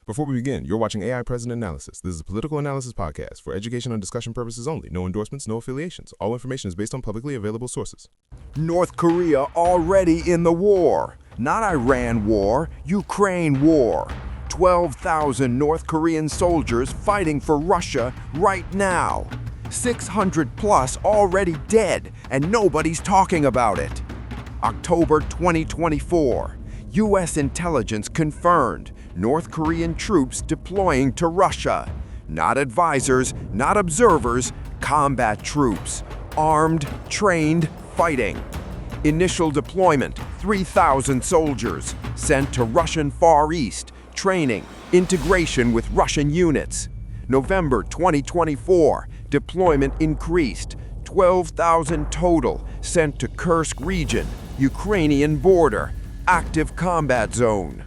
Before we begin, you're watching AI President Analysis. This is a political analysis podcast for education and discussion purposes only. No endorsements, no affiliations. All information is based on publicly available sources. North Korea already in the war. Not Iran war, Ukraine war. 12,000 North Korean soldiers fighting for Russia right now. 600 plus already dead, and nobody's talking about it. October 2024. U.S. intelligence confirmed North Korean troops deploying to Russia. Not advisors, not observers, combat troops. Armed, trained, fighting. Initial deployment, 3,000 soldiers sent to Russian Far East, training, integration with Russian units. November 2024, deployment increased, 12,000 total sent to Kursk region, Ukrainian border, active combat zone.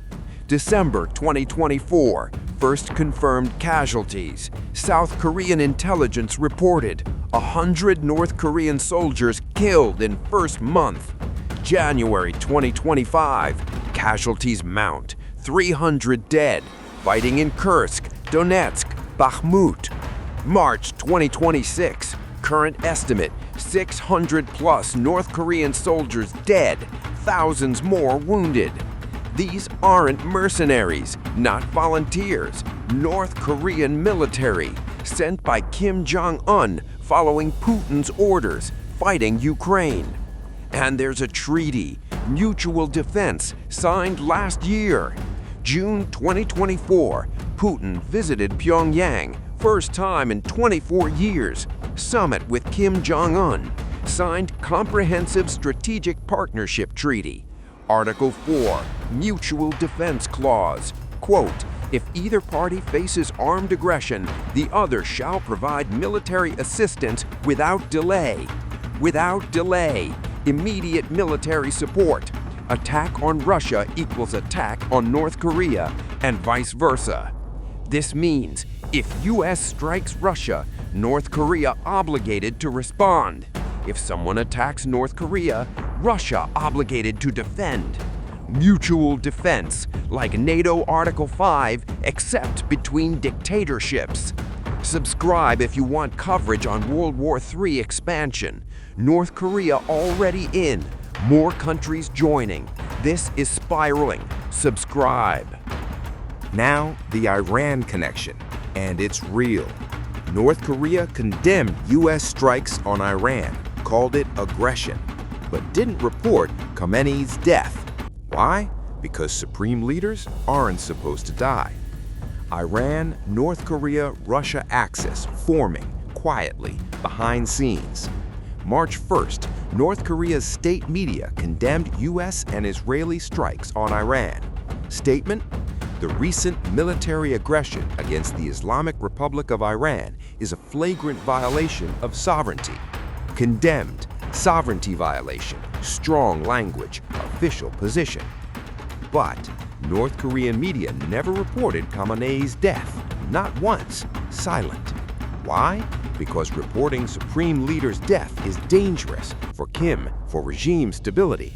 December 2024, first confirmed casualties. South Korean intelligence reported 100 North Korean soldiers killed in first month. January 2025, casualties mount, 300 dead, fighting in Kursk, Donetsk, Bakhmut. March 2026, current estimate, 600 plus North Korean soldiers dead, thousands more wounded. These aren't mercenaries, not volunteers, North Korean military, sent by Kim Jong Un following Putin's orders, fighting Ukraine. And there's a treaty, mutual defense, signed last year. June 2024, Putin visited Pyongyang, first time in 24 years, summit with Kim Jong Un, signed Comprehensive Strategic Partnership Treaty. Article 4, Mutual Defense Clause. Quote, if either party faces armed aggression, the other shall provide military assistance without delay. Without delay. Immediate military support. Attack on Russia equals attack on North Korea, and vice versa. This means if U.S. strikes Russia, North Korea obligated to respond. If someone attacks North Korea, Russia obligated to defend. Mutual defense, like NATO Article 5, except between dictatorships. Subscribe if you want coverage on World War III expansion. North Korea already in. More countries joining. This is spiraling. Subscribe. Now, the Iran connection, and it's real. North Korea condemned U.S. strikes on Iran, called it aggression, but didn't report Khamenei's death. Why? Because supreme leaders aren't supposed to die. Iran, North Korea, Russia axis forming quietly behind scenes. March 1st, North Korea's state media condemned U.S. and Israeli strikes on Iran. Statement: the recent military aggression against the Islamic Republic of Iran is a flagrant violation of sovereignty. Condemned, sovereignty violation, strong language, official position. But North Korean media never reported Khamenei's death, not once, silent. Why? Because reporting supreme leader's death is dangerous for Kim, for regime stability.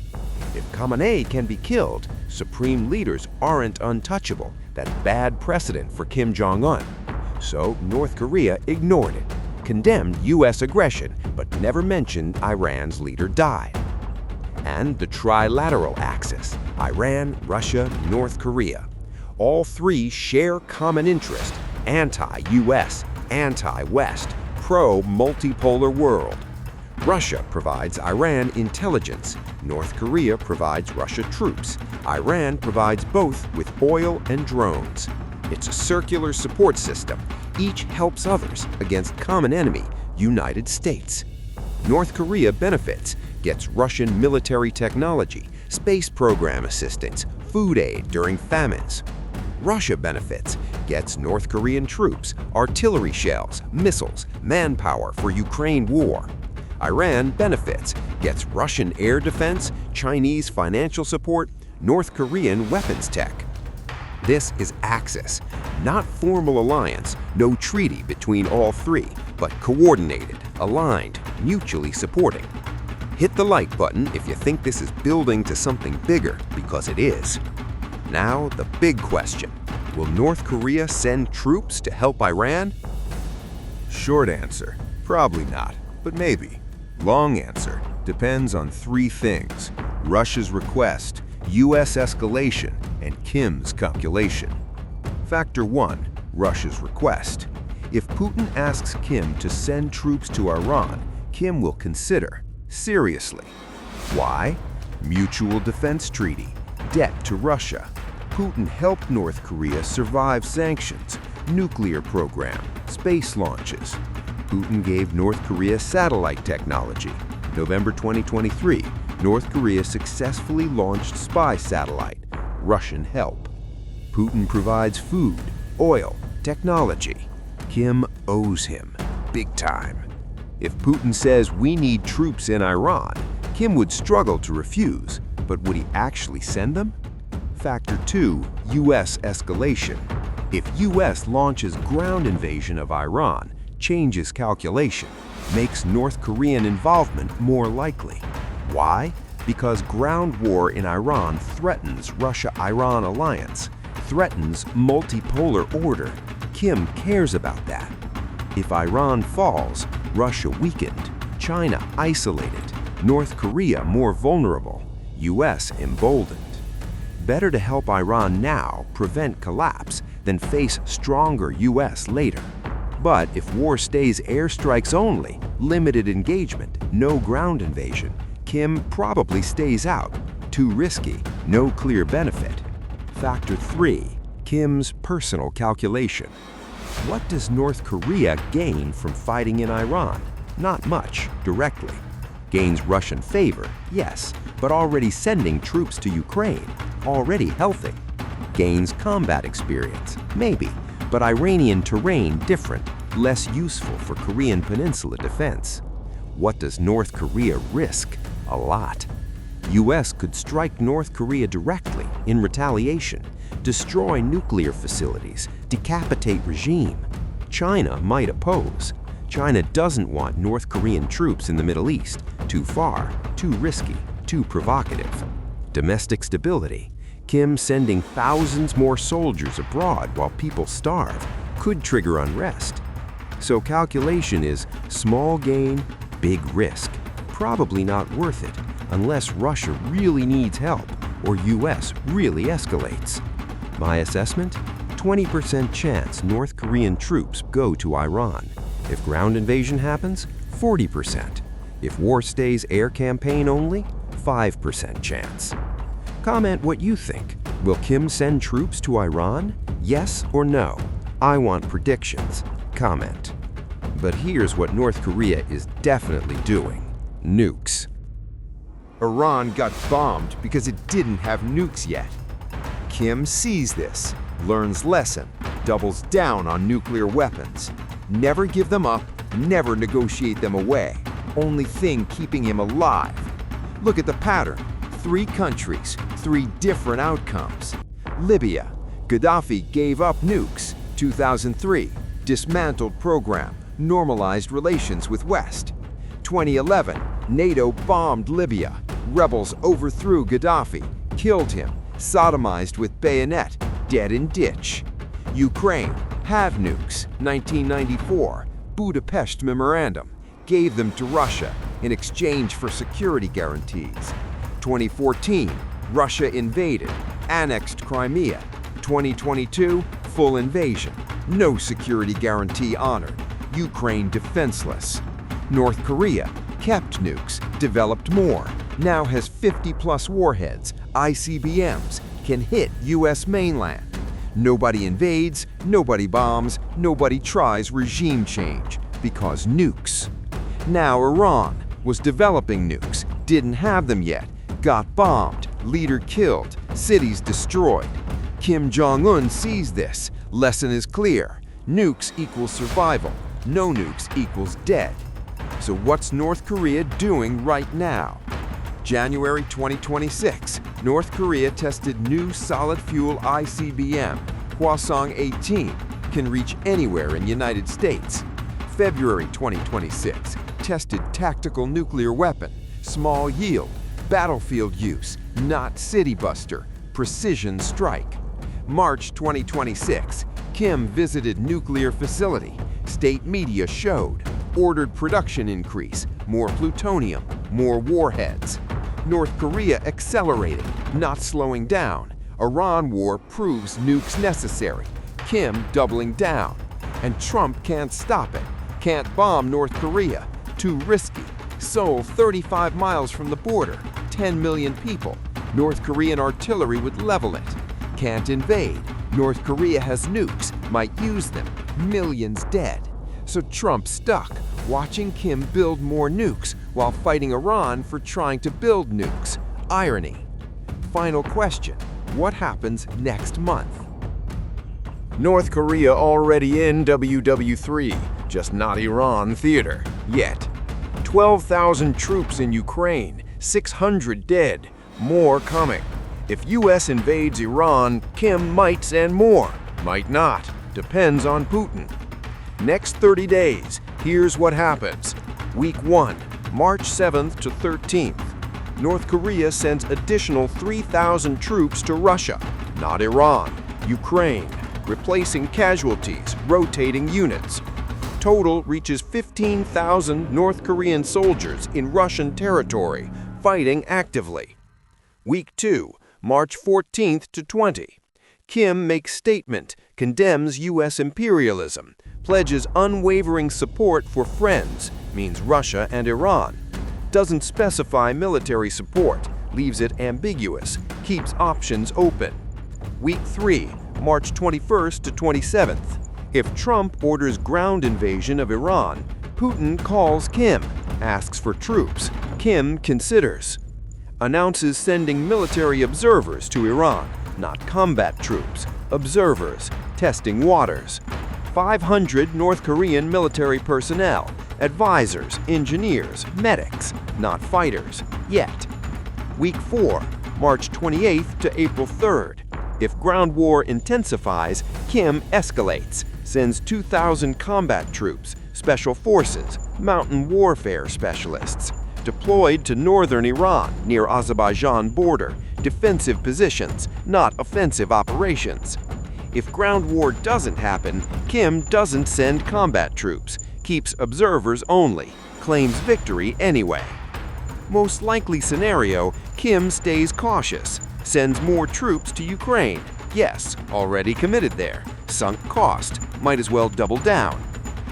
If Khamenei can be killed, supreme leaders aren't untouchable. That's bad precedent for Kim Jong Un. So North Korea ignored it, condemned U.S. aggression, but never mentioned Iran's leader died. And the trilateral axis, Iran, Russia, North Korea. All three share common interest, anti-U.S., anti-West, pro-multipolar world. Russia provides Iran intelligence. North Korea provides Russia troops. Iran provides both with oil and drones. It's a circular support system. Each helps others against common enemy, United States. North Korea benefits, gets Russian military technology, space program assistance, food aid during famines. Russia benefits, gets North Korean troops, artillery shells, missiles, manpower for Ukraine war. Iran benefits, gets Russian air defense, Chinese financial support, North Korean weapons tech. This is Axis, not formal alliance, no treaty between all three, but coordinated, aligned, mutually supporting. Hit the like button if you think this is building to something bigger, because it is. Now, the big question. Will North Korea send troops to help Iran? Short answer, probably not, but maybe. Long answer, depends on three things: Russia's request, US escalation, and Kim's calculation. Factor 1, Russia's request. If Putin asks Kim to send troops to Iran, Kim will consider seriously. Why? Mutual defense treaty, debt to Russia. Putin helped North Korea survive sanctions, nuclear program, space launches. Putin gave North Korea satellite technology. November 2023, North Korea successfully launched spy satellite, Russian help. Putin provides food, oil, technology. Kim owes him, big time. If Putin says we need troops in Iran, Kim would struggle to refuse, but would he actually send them? Factor 2, US escalation. If US launches ground invasion of Iran, changes calculation, makes North Korean involvement more likely. Why? Because ground war in Iran threatens Russia-Iran alliance, threatens multipolar order. Kim cares about that. If Iran falls, Russia weakened, China isolated, North Korea more vulnerable, US emboldened. Better to help Iran now prevent collapse than face stronger US later. But if war stays airstrikes only, limited engagement, no ground invasion, Kim probably stays out. Too risky, no clear benefit. Factor 3, Kim's personal calculation. What does North Korea gain from fighting in Iran? Not much, directly. Gains Russian favor, yes, but already sending troops to Ukraine, already helping. Gains combat experience, maybe, but Iranian terrain different, less useful for Korean Peninsula defense. What does North Korea risk? A lot. US could strike North Korea directly in retaliation, destroy nuclear facilities, decapitate regime. China might oppose. China doesn't want North Korean troops in the Middle East. Too far, too risky, too provocative. Domestic stability. Kim sending thousands more soldiers abroad while people starve could trigger unrest. So calculation is small gain, big risk. Probably not worth it unless Russia really needs help or US really escalates. My assessment? 20% chance North Korean troops go to Iran. If ground invasion happens, 40%. If war stays air campaign only, 5% chance. Comment what you think. Will Kim send troops to Iran? Yes or no? I want predictions. Comment. But here's what North Korea is definitely doing. Nukes. Iran got bombed because it didn't have nukes yet. Kim sees this, learns lesson, doubles down on nuclear weapons. Never give them up, never negotiate them away. Only thing keeping him alive. Look at the pattern. 3 countries, 3 different outcomes. Libya. Gaddafi gave up nukes. 2003. Dismantled program. Normalized relations with West. 2011. NATO bombed Libya. Rebels overthrew Gaddafi. Killed him. Sodomized with bayonet. Dead in ditch. Ukraine. Have nukes. 1994. Budapest Memorandum. Gave them to Russia in exchange for security guarantees. 2014, Russia invaded, annexed Crimea. 2022, full invasion, no security guarantee honored, Ukraine defenseless. North Korea kept nukes, developed more, now has 50+ warheads, ICBMs, can hit US mainland. Nobody invades, nobody bombs, nobody tries regime change, because nukes. Now Iran was developing nukes, didn't have them yet, got bombed, leader killed, cities destroyed. Kim Jong Un sees this. Lesson is clear. Nukes equals survival. No nukes equals dead. So what's North Korea doing right now? January 2026, North Korea tested new solid fuel ICBM, Hwasong 18, can reach anywhere in United States. February 2026, tested tactical nuclear weapon, small yield, battlefield use, not city buster, precision strike. March 2026, Kim visited nuclear facility. State media showed. Ordered production increase, more plutonium, more warheads. North Korea accelerating, not slowing down. Iran war proves nukes necessary. Kim doubling down. And Trump can't stop it. Can't bomb North Korea. Too risky. Seoul 35 miles from the border. 10 million people. North Korean artillery would level it. Can't invade. North Korea has nukes, might use them. Millions dead. So Trump stuck, watching Kim build more nukes while fighting Iran for trying to build nukes. Irony. Final question. What happens next month? North Korea already in WW3, just not Iran theater, yet. 12,000 troops in Ukraine, 600 dead, more coming. If US invades Iran, Kim might send more, might not, depends on Putin. Next 30 days, here's what happens. Week 1, March 7th to 13th. North Korea sends additional 3,000 troops to Russia, not Iran, Ukraine, replacing casualties, rotating units. Total reaches 15,000 North Korean soldiers in Russian territory, fighting actively. Week 2, March 14th to 20. Kim makes statement, condemns U.S. imperialism, pledges unwavering support for friends, means Russia and Iran. Doesn't specify military support, leaves it ambiguous, keeps options open. Week 3, March 21st to 27th. If Trump orders ground invasion of Iran, Putin calls Kim, asks for troops. Kim considers. Announces sending military observers to Iran, not combat troops, observers, testing waters. 500 North Korean military personnel, advisors, engineers, medics, not fighters, yet. Week 4, March 28th to April 3rd. If ground war intensifies, Kim escalates, sends 2,000 combat troops, special forces, mountain warfare specialists, deployed to northern Iran near Azerbaijan border, defensive positions, not offensive operations. If ground war doesn't happen, Kim doesn't send combat troops, keeps observers only, claims victory anyway. Most likely scenario, Kim stays cautious, sends more troops to Ukraine. Yes, already committed there. Sunk cost, might as well double down.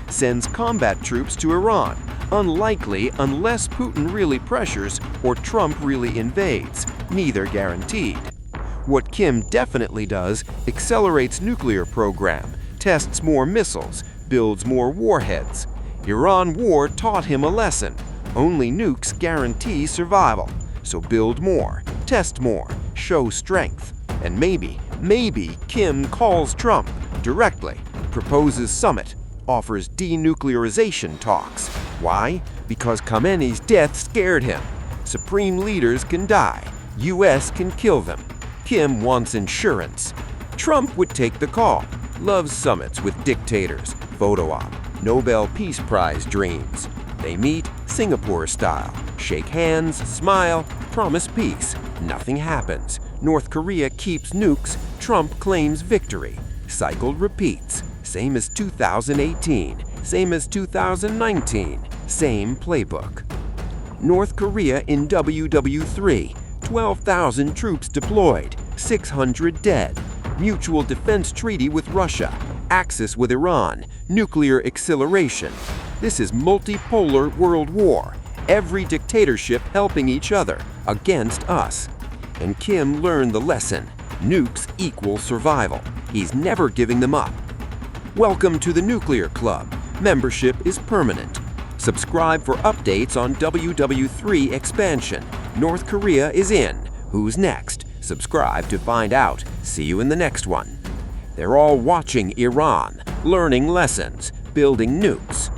Sends combat troops to Iran. Unlikely unless Putin really pressures or Trump really invades. Neither guaranteed. What Kim definitely does, accelerates nuclear program, tests more missiles, builds more warheads. Iran war taught him a lesson. Only nukes guarantee survival. So build more, test more, show strength. And maybe Kim calls Trump directly, proposes summit, offers denuclearization talks. Why? Because Khamenei's death scared him. Supreme leaders can die. US can kill them. Kim wants insurance. Trump would take the call. Loves summits with dictators. Photo op. Nobel Peace Prize dreams. They meet Singapore style. Shake hands, smile, promise peace. Nothing happens. North Korea keeps nukes. Trump claims victory. Cycle repeats. Same as 2018. Same as 2019. Same playbook. North Korea in WW3. 12,000 troops deployed. 600 dead. Mutual defense treaty with Russia. Axis with Iran. Nuclear acceleration. This is multipolar world war. Every dictatorship helping each other against us. And Kim learned the lesson. Nukes equal survival. He's never giving them up. Welcome to the Nuclear Club. Membership is permanent. Subscribe for updates on WW3 expansion. North Korea is in. Who's next? Subscribe to find out. See you in the next one. They're all watching Iran, learning lessons, building nukes.